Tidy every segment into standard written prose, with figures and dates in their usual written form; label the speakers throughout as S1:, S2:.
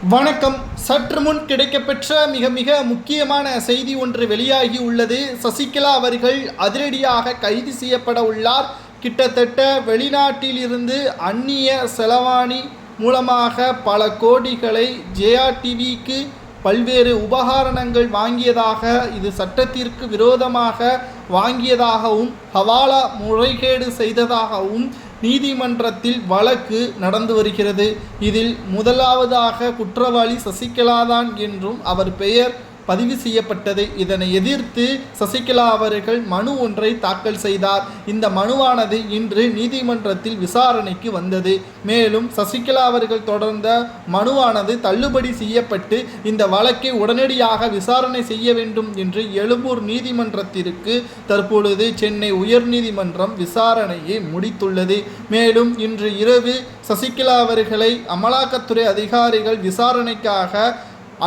S1: வணக்கம். சற்று முன் கிடைக்கப்பெற்ற மிக மிக முக்கியமான செய்தி ஒன்று வெளியாகி உள்ளது. சசிகலா அவர்கள் அதிரடியாக கைது செய்யப்பட உள்ளார். கிட்டத்தட்ட வெளிநாட்டில் இருந்து அந்நிய செலவாணி மூலமாக பல கோடிகளை ஜெயா டிவிக்கு பல்வேறு உபகரணங்கள் வாங்கியதாக, இது சட்டத்திற்கு விரோதமாக வாங்கியதாகவும் ஹவாலா முறைகேடு செய்ததாகவும் நீதிமன்றத்தில் வழக்கு நடந்து வருகிறது. இதில் முதலாவதாக குற்றவாளி சசிகலாதான் என்றும் அவர் பெயர் பதிவு செய்யப்பட்டது. இதனை எதிர்த்து சசிகலா அவர்கள் மனு ஒன்றை தாக்கல் செய்தார். இந்த மனுவானது இன்று நீதிமன்றத்தில் விசாரணைக்கு வந்தது. மேலும் சசிகலா அவர்கள் தொடர்ந்த மனுவானது தள்ளுபடி செய்யப்பட்டு இந்த வழக்கை உடனடியாக விசாரணை செய்ய வேண்டும் என்று எழும்பூர் நீதிமன்றத்திற்கு தற்பொழுது சென்னை உயர்நீதிமன்றம் விசாரணையை முடித்துள்ளது. மேலும் இன்று இரவு சசிகலா அவர்களை அமலாக்கத்துறை அதிகாரிகள் விசாரணைக்காக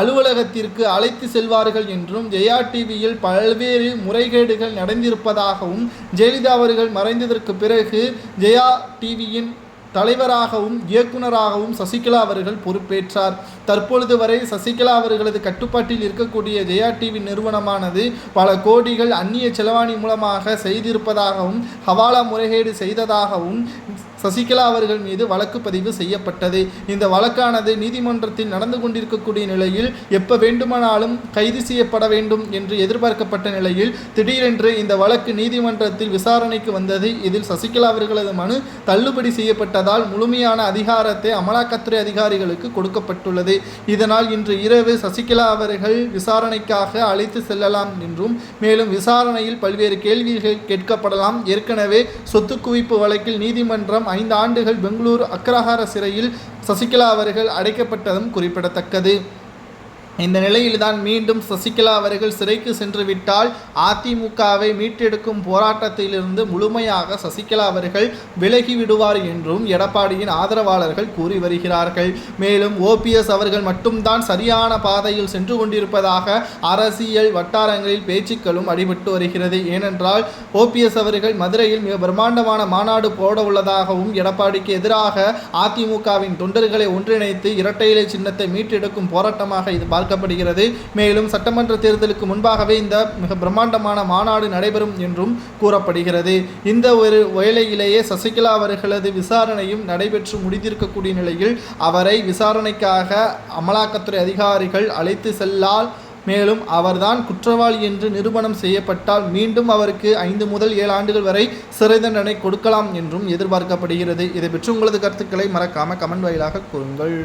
S1: அலுவலகத்திற்கு அழைத்து செல்வார்கள் என்றும், ஜெயா டிவியில் பல்வேறு முறைகேடுகள் நடந்திருப்பதாகவும், ஜெயலலிதா அவர்கள் மறைந்ததற்கு பிறகு ஜெயா டிவியின் தலைவராகவும் இயக்குநராகவும் சசிகலா அவர்கள் பொறுப்பேற்றார். தற்பொழுது வரை சசிகலா அவர்களது கட்டுப்பாட்டில் இருக்கக்கூடிய ஜெயா டிவி நிறுவனமானது பல கோடிகள் அந்நிய செலவாணி மூலமாக செய்திருப்பதாகவும், ஹவாலா முறைகேடு செய்ததாகவும் சசிகலா அவர்கள் மீது வழக்கு பதிவு செய்யப்பட்டது. இந்த வழக்கானது நீதிமன்றத்தில் நடந்து கொண்டிருக்கக்கூடிய நிலையில் எப்போ வேண்டுமானாலும் கைது செய்யப்பட வேண்டும் என்று எதிர்பார்க்கப்பட்ட நிலையில் திடீரென்று இந்த வழக்கு நீதிமன்றத்தில் விசாரணைக்கு வந்தது. இதில் சசிகலா அவர்களது மனு தள்ளுபடி செய்யப்பட்டதால் முழுமையான அதிகாரத்தை அமலாக்கத்துறை அதிகாரிகளுக்கு கொடுக்கப்பட்டுள்ளது. இதனால் இன்று இரவு சசிகலா அவர்கள் விசாரணைக்காக அழைத்து செல்லலாம் என்றும், மேலும் விசாரணையில் பல்வேறு கேள்விகள் கேட்கப்படலாம். ஏற்கனவே சொத்து குவிப்பு வழக்கில் நீதிமன்றம் 5 ஆண்டுகள் பெங்களூரு அக்ரஹார சிறையில் சசிகலா அவர்கள் அடைக்கப்பட்டதும் குறிப்பிடத்தக்கது. இந்த நிலையில்தான் மீண்டும் சசிகலா அவர்கள் சிறைக்கு சென்று விட்டால் அதிமுகவை மீட்டெடுக்கும் போராட்டத்திலிருந்து முழுமையாக சசிகலா அவர்கள் விலகி விடுவார் என்றும் எடப்பாடியின் ஆதரவாளர்கள் கூறி வருகிறார்கள். மேலும் OPS அவர்கள் மட்டும்தான் சரியான பாதையில் சென்று கொண்டிருப்பதாக அரசியல் வட்டாரங்களில் பேச்சுக்களும் அடிபட்டு வருகிறது. ஏனென்றால் OPS அவர்கள் மதுரையில் மிக பிரம்மாண்டமான மாநாடு போட உள்ளதாகவும், எடப்பாடிக்கு எதிராக அதிமுகவின் தொண்டர்களை ஒன்றிணைத்து இரட்டை இலை சின்னத்தை மீட்டெடுக்கும் போராட்டமாக இது பார்க்கப்படுகிறது. மேலும் சட்டமன்ற தேர்தலுக்கு முன்பாகவே இந்த மிக பிரம்மாண்டமான மாநாடு நடைபெறும் என்றும் கூறப்படுகிறது. இந்த ஒரு வேளையிலேயே சசிகலா அவர்களது விசாரணையும் நடைபெற்று முடிந்திருக்கக்கூடிய நிலையில் அவரை விசாரணைக்காக அமலாக்கத்துறை அதிகாரிகள் அழைத்து செல்லால், மேலும் அவர்தான் குற்றவாளி என்று நிரூபணம் செய்யப்பட்டால் மீண்டும் அவருக்கு 5 முதல் 7 ஆண்டுகள் வரை சிறை தண்டனை கொடுக்கலாம் என்றும் எதிர்பார்க்கப்படுகிறது. இதை பற்றி உங்களது கருத்துக்களை மறக்காம கமெண்ட் வாயிலாக கூறுங்கள்.